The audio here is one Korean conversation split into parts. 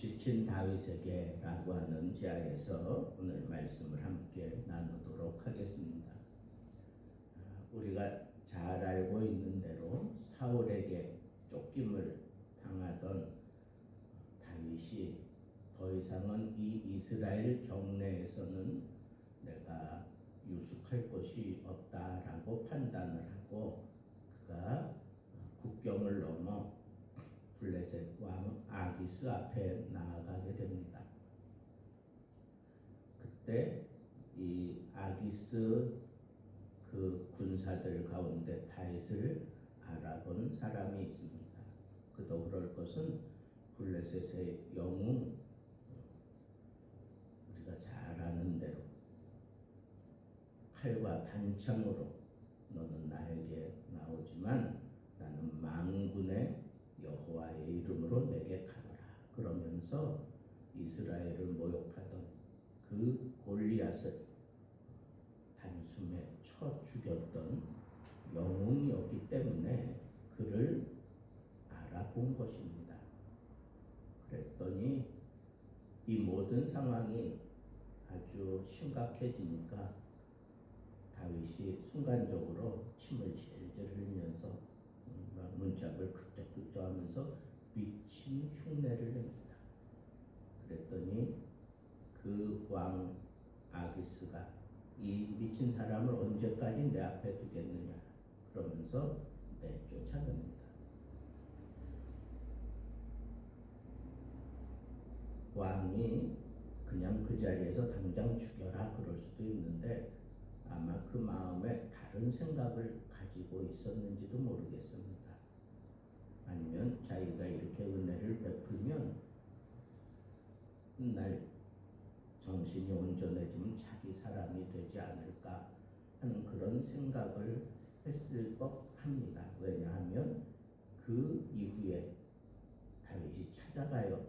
지친 다윗에게라고 하는 제하에서 오늘 말씀을 함께 나누도록 하겠습니다. 우리가 잘 알고 있는 대로 사울에게 쫓김을 당하던 다윗이 더 이상은 이 이스라엘 경내에서는 내가 유숙할 곳이 없다라고 판단을 하고 그가 국경을 넘어 블레셋 왕 아기스 앞에 나아가게 됩니다. 그때 이 아기스 그 군사들 가운데 다윗을 알아본 사람이 있습니다. 그도 그럴 것은 블레셋의 영웅, 우리가 잘 아는 대로 칼과 단창으로 너는 나에게 나오지만 나는 만군의 여호와의 이름으로 내게 가노라. 그러면서 이스라엘을 모욕하던 그 골리앗을 단숨에 쳐 죽였던 영웅이었기 때문에 그를 알아본 것입니다. 그랬더니 이 모든 상황이 아주 심각해지니까 다윗이 순간적으로 침을 질질 흘리면서 문짝을 극적극적하면서 미친 흉내를 냅니다. 그랬더니 그 왕 아기스가 이 미친 사람을 언제까지 내 앞에 두겠느냐 그러면서 내쫓아냅니다. 왕이 그냥 그 자리에서 당장 죽여라 그럴 수도 있는데 아마 그 마음에 다른 생각을 가지고 있었는지도 모르겠습니다. 아니면 자기가 이렇게 은혜를 베풀면 날 정신이 온전해지면 자기 사람이 되지 않을까 하는 그런 생각을 했을 법합니다. 왜냐하면 그 이후에 다윗이 찾아가요.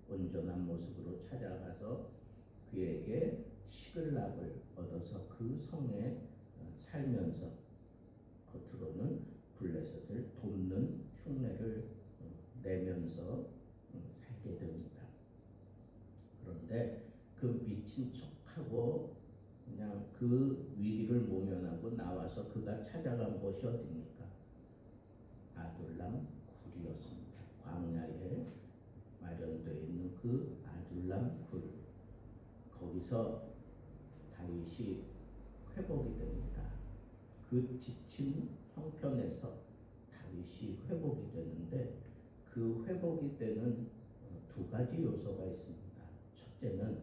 온전한 모습으로 찾아가서 그에게 시글락을 얻어서 그 성에 살면서 겉으로는 블레셋을 돕는 흉내를 내면서 살게 됩니다. 그런데 그 미친 척하고 그냥 그 위기를 모면하고 나와서 그가 찾아간 곳이 어디입니까? 아둘람 굴이었습니다. 광야에 마련되어 있는 그 아둘람 굴, 거기서 다윗이 회복이 됩니다. 그 지친 형편에서 다윗이 회복이 되는데 그 회복이 되는 두 가지 요소가 있습니다. 첫째는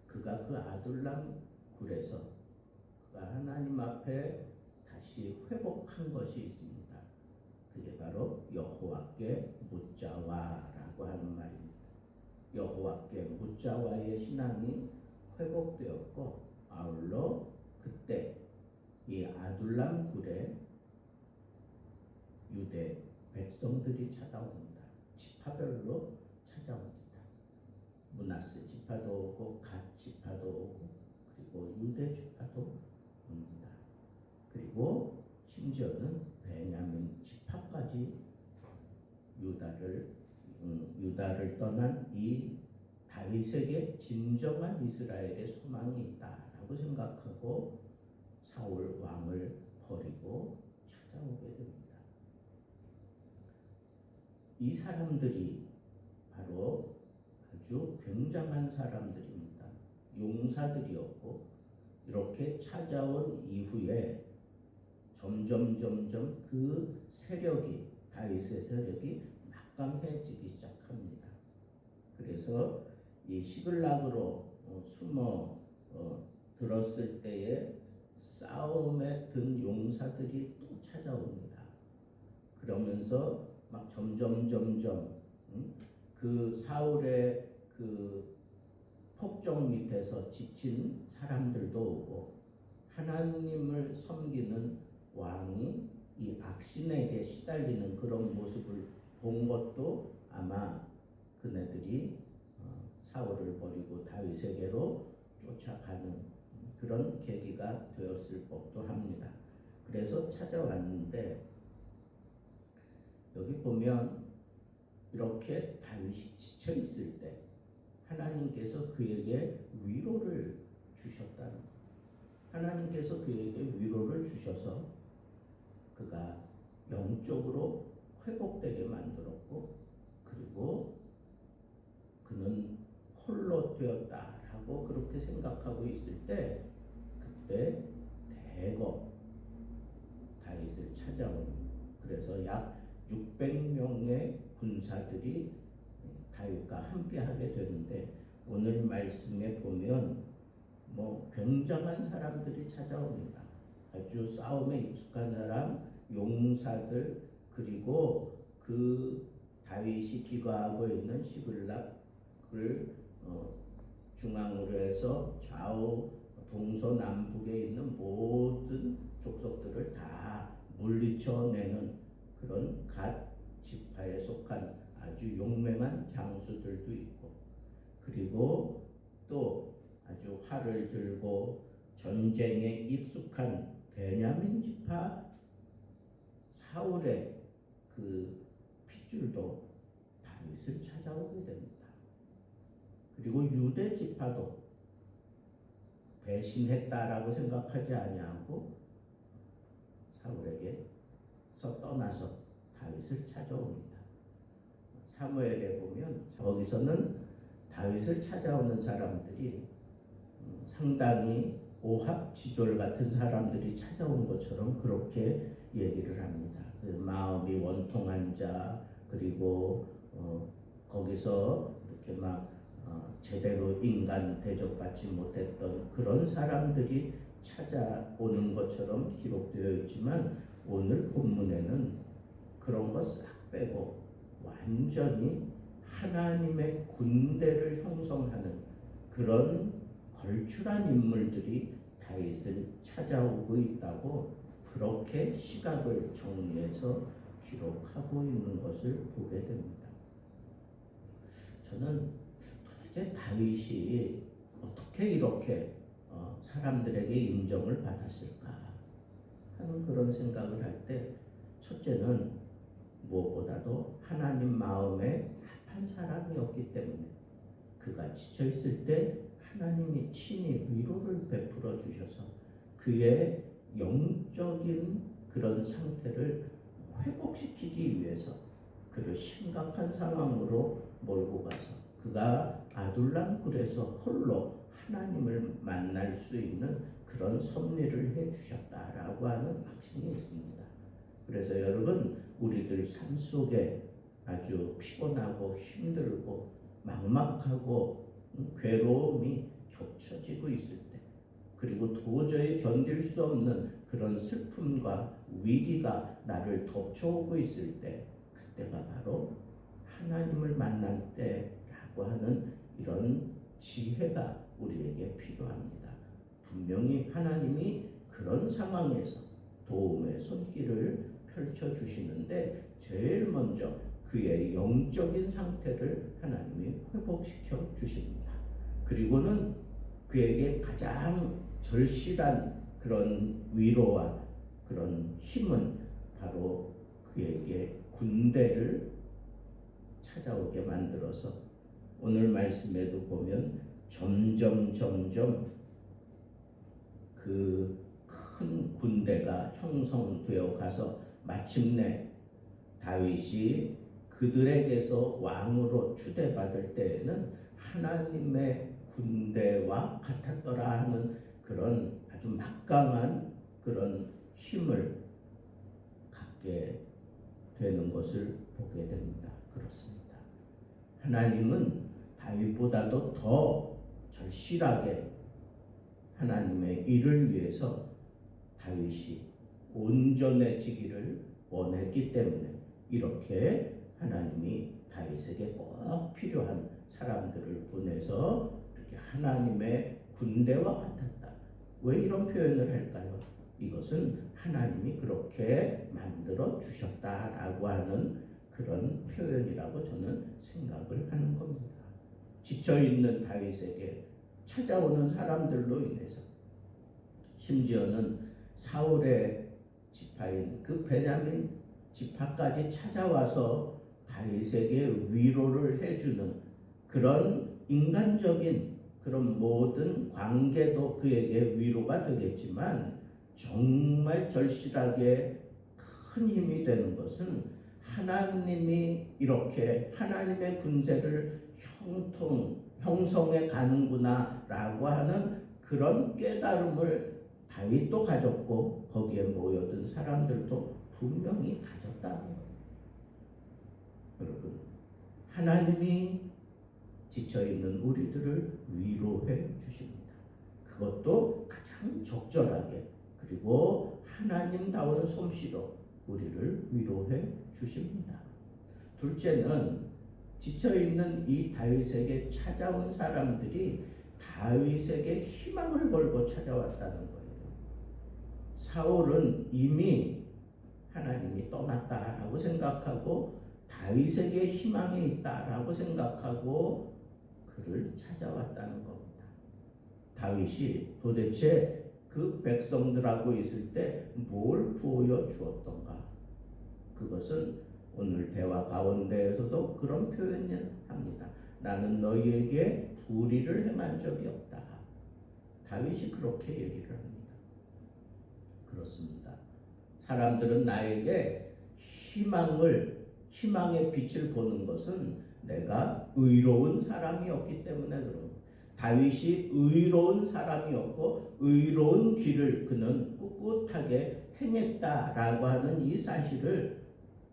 그가 그 아둘람 굴에서 그가 하나님 앞에 다시 회복한 것이 있습니다. 그게 바로 여호와께 묻자와라고 하는 말입니다. 여호와께 묻자와의 신앙이 회복되었고 아울러 그때 이 아둘람 굴에 유대 백성들이 찾아옵니다. 지파별로 찾아옵니다. 므낫세 지파도 오고 갓 지파도 오고 그리고 유대 지파도 옵니다. 그리고 심지어는 베냐민 지파까지 유다를 떠난 이 다윗에게 진정한 이스라엘의 소망이 있다라고 생각하고 사울 왕을 버리고 찾아오게 됩니다. 이 사람들이 바로 아주 굉장한 사람들입니다. 용사들이었고 이렇게 찾아온 이후에 점점 그 세력이 다윗의 세력이 막강해지기 시작합니다. 그래서 이 시글락으로 숨어 들었을 때에 싸움에 든 용사들이 또 찾아옵니다. 그러면서 막 점점 그 사울의 그 폭정 밑에서 지친 사람들도 오고 하나님을 섬기는 왕이 이 악신에게 시달리는 그런 모습을 본 것도 아마 그네들이 사울을 버리고 다윗에게로 쫓아가는 그런 계기가 되었을 법도 합니다. 그래서 찾아왔는데 여기 보면 이렇게 다윗이 지쳐 있을 때 하나님께서 그에게 위로를 주셨다는 것. 하나님께서 그에게 위로를 주셔서 그가 영적으로 회복되게 만들었고, 그리고 그는 홀로 되었다라고 그렇게 생각하고 있을 때, 그때 대거 다윗을 찾아온, 그래서 약 600명의 군사들이 다윗과 함께하게 되는데, 오늘 말씀에 보면 굉장한 사람들이 찾아옵니다. 아주 싸움에 익숙한 사람, 용사들, 그리고 그 다윗이 기거하고 있는 시글락을 중앙으로 해서 좌우 동서남북에 있는 모든 족속들을 다 물리쳐내는 그런 갓 지파에 속한 아주 용맹한 장수들도 있고, 그리고 또 아주 활을 들고 전쟁에 익숙한 베냐민 지파 사울의 그 핏줄도 다윗을 찾아오게 됩니다. 그리고 유대 지파도 배신했다라고 생각하지 아니하고 사울에게서 떠나서 다윗을 찾아옵니다. 사무엘에 보면 거기서는 다윗을 찾아오는 사람들이 상당히 오합지졸 같은 사람들이 찾아온 것처럼 그렇게 얘기를 합니다. 그 마음이 원통한 자, 그리고 거기서 이렇게 제대로 인간 대접받지 못했던 그런 사람들이 찾아오는 것처럼 기록되어 있지만, 오늘 본문에는 그런 거 싹 빼고 완전히 하나님의 군대를 형성하는 그런 걸출한 인물들이 다윗을 찾아오고 있다고 그렇게 시각을 정리해서 기록하고 있는 것을 보게 됩니다. 저는 도대체 다윗이 어떻게 이렇게 사람들에게 인정을 받았을까 하는 그런 생각을 할 때, 첫째는 무엇보다도 하나님 마음에 합한 사람이었기 때문에, 그가 지쳐 있을 때 하나님이 친히 위로를 베풀어 주셔서 그의 영적인 그런 상태를 회복시키기 위해서 그를 심각한 상황으로 몰고 가서 그가 아둘람 굴에서 홀로 하나님을 만날 수 있는 그런 섭리를 해 주셨다라고 하는 확신이 있습니다. 그래서 여러분, 우리들 삶 속에 아주 피곤하고 힘들고 막막하고 괴로움이 겹쳐지고 있을 때, 그리고 도저히 견딜 수 없는 그런 슬픔과 위기가 나를 덮쳐오고 있을 때, 그때가 바로 하나님을 만날 때라고 하는 이런 지혜가 우리에게 필요합니다. 분명히 하나님이 그런 상황에서 도움의 손길을 펼쳐주시는데, 제일 먼저 그의 영적인 상태를 하나님이 회복시켜 주십니다. 그리고는 그에게 가장 절실한 그런 위로와 그런 힘은 바로 그에게 군대를 찾아오게 만들어서, 오늘 말씀에도 보면 점점 그 큰 군대가 형성되어 가서 마침내 다윗이 그들에게서 왕으로 추대받을 때에는 하나님의 군대와 같았더라 하는 그런 아주 막강한 그런 힘을 갖게 되는 것을 보게 됩니다. 그렇습니다. 하나님은 다윗보다도 더 절실하게 하나님의 일을 위해서 다윗이 온전해지기를 원했기 때문에 이렇게 하나님이 다윗에게 꼭 필요한 사람들을 보내서 이렇게 하나님의 군대와 같았다. 왜 이런 표현을 할까요? 이것은 하나님이 그렇게 만들어 주셨다라고 하는 그런 표현이라고 저는 생각을 하는 겁니다. 지쳐있는 다윗에게 찾아오는 사람들로 인해서, 심지어는 사울의 지파인 그 베냐민 지파까지 찾아와서 다윗에게 위로를 해주는 그런 인간적인 그런 모든 관계도 그에게 위로가 되겠지만 정말 절실하게 큰 힘이 되는 것은 하나님이 이렇게 하나님의 군대를 형성해 가는구나 라고 하는 그런 깨달음을 다윗도 가졌고 거기에 모여든 사람들도 분명히 가졌다는 거예요. 여러분, 하나님이 지쳐있는 우리들을 위로해 주십니다. 그것도 가장 적절하게 그리고 하나님다운 솜씨로 우리를 위로해 주십니다. 둘째는 지쳐있는 이 다윗에게 찾아온 사람들이 다윗에게 희망을 걸고 찾아왔다는 거예요. 사울은 이미 하나님이 떠났다라고 생각하고 다윗에게 희망이 있다라고 생각하고 그를 찾아왔다는 겁니다. 다윗이 도대체 그 백성들하고 있을 때 뭘 보여주었던가? 그것은 오늘 대화 가운데에서도 그런 표현을 합니다. 나는 너희에게 불의를 행한 적이 없다. 다윗이 그렇게 얘기를 합니다. 그렇습니다. 사람들은 나에게 희망의 빛을 보는 것은 내가 의로운 사람이었기 때문에 그런 다윗이 의로운 사람이었고 의로운 길을 그는 꿋꿋하게 행했다라고 하는 이 사실을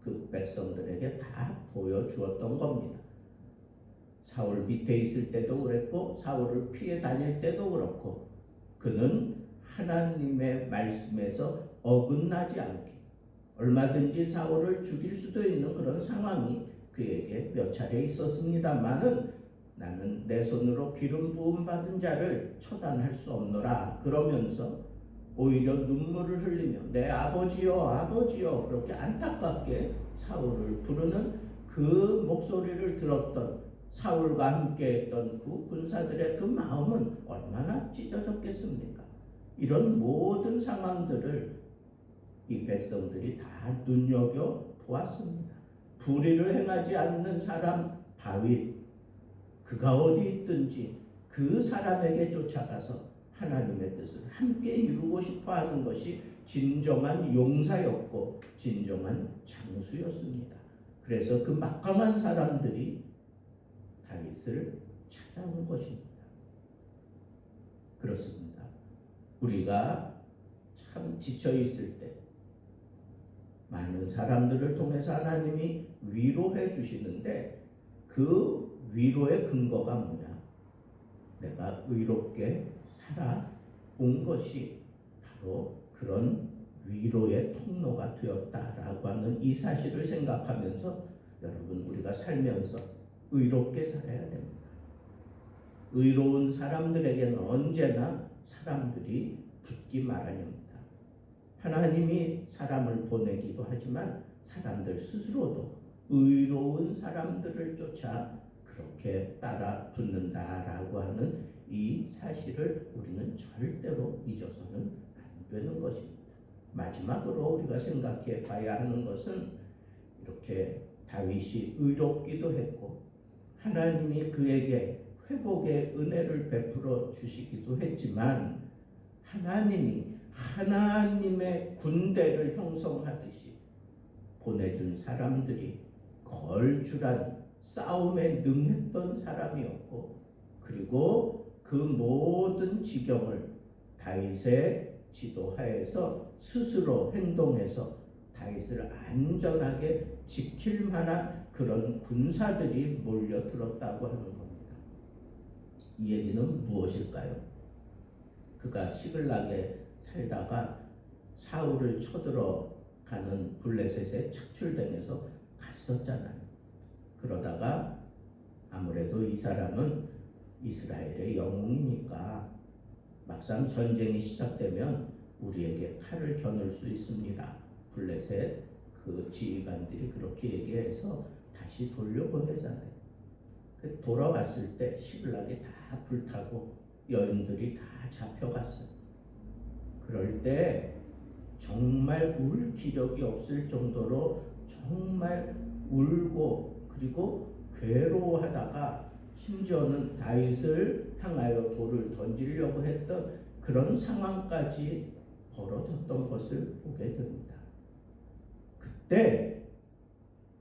그 백성들에게 다 보여주었던 겁니다. 사울 밑에 있을 때도 그랬고 사울을 피해 다닐 때도 그렇고 그는 하나님의 말씀에서 어긋나지 않게 얼마든지 사울을 죽일 수도 있는 그런 상황이 그에게 몇 차례 있었습니다만은 나는 내 손으로 기름 부음 받은 자를 처단할 수 없노라 그러면서 오히려 눈물을 흘리며 내 아버지여 아버지여 그렇게 안타깝게 사울을 부르는 그 목소리를 들었던 사울과 함께했던 그 군사들의 그 마음은 얼마나 찢어졌겠습니까? 이런 모든 상황들을 이 백성들이 다 눈여겨 보았습니다. 불의를 행하지 않는 사람 다윗, 그가 어디 있든지 그 사람에게 쫓아가서 하나님의 뜻을 함께 이루고 싶어하는 것이 진정한 용사였고 진정한 장수였습니다. 그래서 그 막강한 사람들이 다윗을 찾아온 것입니다. 그렇습니다. 우리가 참 지쳐 있을 때 많은 사람들을 통해서 하나님이 위로해 주시는데 그 위로의 근거가 뭐냐? 내가 의롭게 살아온 것이 바로 그런 위로의 통로가 되었다라고 하는 이 사실을 생각하면서 여러분 우리가 살면서 의롭게 살아야 됩니다. 의로운 사람들에게는 언제나 사람들이 붙기 마련입니다. 하나님이 사람을 보내기도 하지만 사람들 스스로도 의로운 사람들을 쫓아 그렇게 따라 붙는다라고 하는 이 사실을 우리는 절대로 잊어서는 안 되는 것입니다. 마지막으로 우리가 생각해 봐야 하는 것은 이렇게 다윗이 의롭기도 했고 하나님이 그에게 회복의 은혜를 베풀어 주시기도 했지만 하나님이 하나님의 군대를 형성하듯이 보내준 사람들이 걸출한 싸움에 능했던 사람이었고 그리고 그 모든 지경을 다윗의 지도하에서 스스로 행동해서 다윗을 안전하게 지킬 만한 그런 군사들이 몰려들었다고 하는 겁니다. 이 얘기는 무엇일까요? 그가 시글락에 살다가 사울을 쳐들어 가는 블레셋에 착출당해서 갔었잖아요. 그러다가 아무래도 이 사람은 이스라엘의 영웅이니까 막상 전쟁이 시작되면 우리에게 칼을 겨눌 수 있습니다. 블레셋 그 지휘관들이 그렇게 얘기해서 다시 돌려보내잖아요. 돌아왔을 때 시글락이 다 불타고 여인들이 다 잡혀갔어요. 그럴 때 정말 울 기력이 없을 정도로 정말 울고 그리고 괴로워하다가 심지어는 다윗을 향하여 돌을 던지려고 했던 그런 상황까지 벌어졌던 것을 보게 됩니다. 그때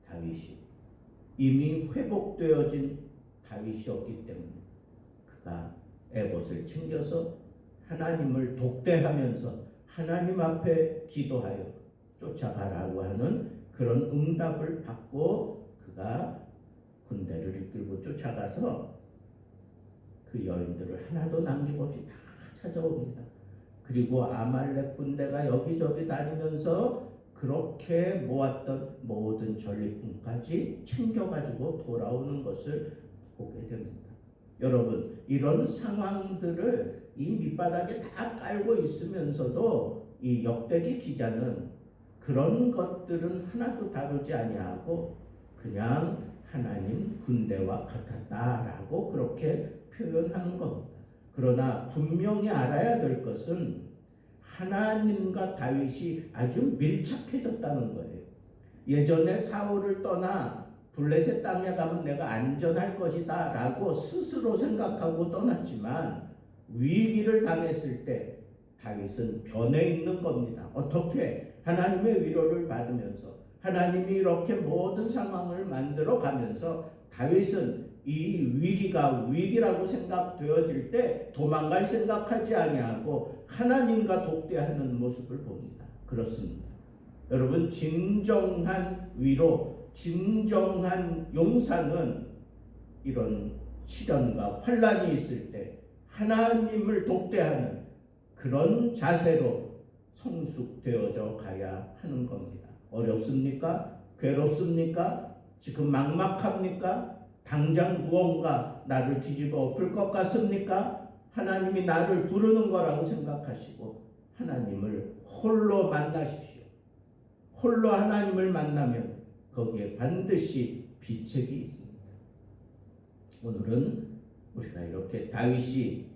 다윗이 이미 회복되어진 다윗이었기 때문에 그가 에봇을 챙겨서 하나님을 독대하면서 하나님 앞에 기도하여 쫓아가라고 하는 그런 응답을 받고 그가 군대를 이끌고 쫓아가서 그 여인들을 하나도 남김없이 다 찾아옵니다. 그리고 아말렉 군대가 여기저기 다니면서 그렇게 모았던 모든 전리품까지 챙겨가지고 돌아오는 것을 보게 됩니다. 여러분, 이런 상황들을 이 밑바닥에 다 깔고 있으면서도 이 역대기 기자는 그런 것들은 하나도 다루지 아니하고 그냥 하나님 군대와 같았다라고 그렇게 표현하는 겁니다. 그러나 분명히 알아야 될 것은 하나님과 다윗이 아주 밀착해졌다는 거예요. 예전에 사울을 떠나 블레셋 땅에 가면 내가 안전할 것이다 라고 스스로 생각하고 떠났지만 위기를 당했을 때 다윗은 변해 있는 겁니다. 어떻게? 하나님의 위로를 받으면서 하나님이 이렇게 모든 상황을 만들어 가면서 다윗은 이 위기가 위기라고 생각되어질 때 도망갈 생각하지 아니하고 하나님과 독대하는 모습을 봅니다. 그렇습니다. 여러분, 진정한 위로, 진정한 용사는 이런 시련과 환란이 있을 때 하나님을 독대하는 그런 자세로 성숙되어져 가야 하는 겁니다. 어렵습니까? 괴롭습니까? 지금 막막합니까? 당장 무언가 나를 뒤집어 엎을 것 같습니까? 하나님이 나를 부르는 거라고 생각하시고 하나님을 홀로 만나십시오. 홀로 하나님을 만나면 거기에 반드시 비책이 있습니다. 오늘은 우리가 이렇게 다윗이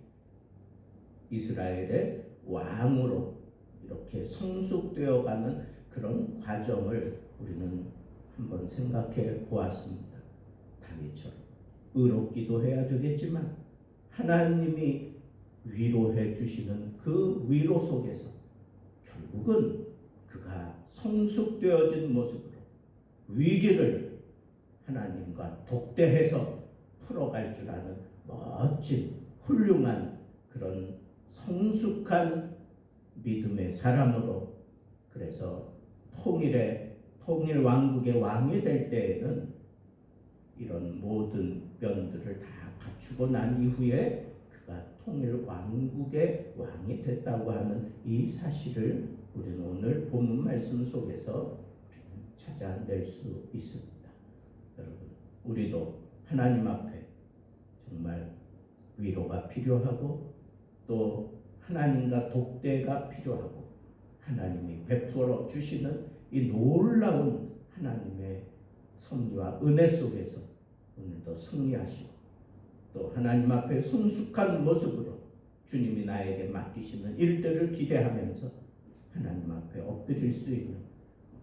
이스라엘의 왕으로 이렇게 성숙되어가는 그런 과정을 우리는 한번 생각해 보았습니다. 다윗처럼 의롭기도 해야 되겠지만 하나님이 위로해 주시는 그 위로 속에서 결국은 그가 성숙되어진 모습으로 위기를 하나님과 독대해서 풀어갈 줄 아는 멋진 훌륭한 그런 성숙한 믿음의 사람으로, 그래서 통일 왕국의 왕이 될 때에는 이런 모든 면들을 다 갖추고 난 이후에 그가 통일 왕국의 왕이 됐다고 하는 이 사실을 우리는 오늘 본문 말씀 속에서 찾아낼 수 있습니다. 여러분, 우리도 하나님 앞에 정말 위로가 필요하고 또 하나님과 독대가 필요하고 하나님이 베풀어 주시는 이 놀라운 하나님의 섭리와 은혜 속에서 오늘도 승리하시고 또 하나님 앞에 성숙한 모습으로 주님이 나에게 맡기시는 일들을 기대하면서 하나님 앞에 엎드릴 수 있는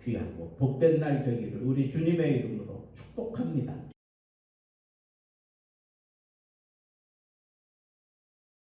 귀하고 복된 날 되기를 우리 주님의 이름으로 축복합니다.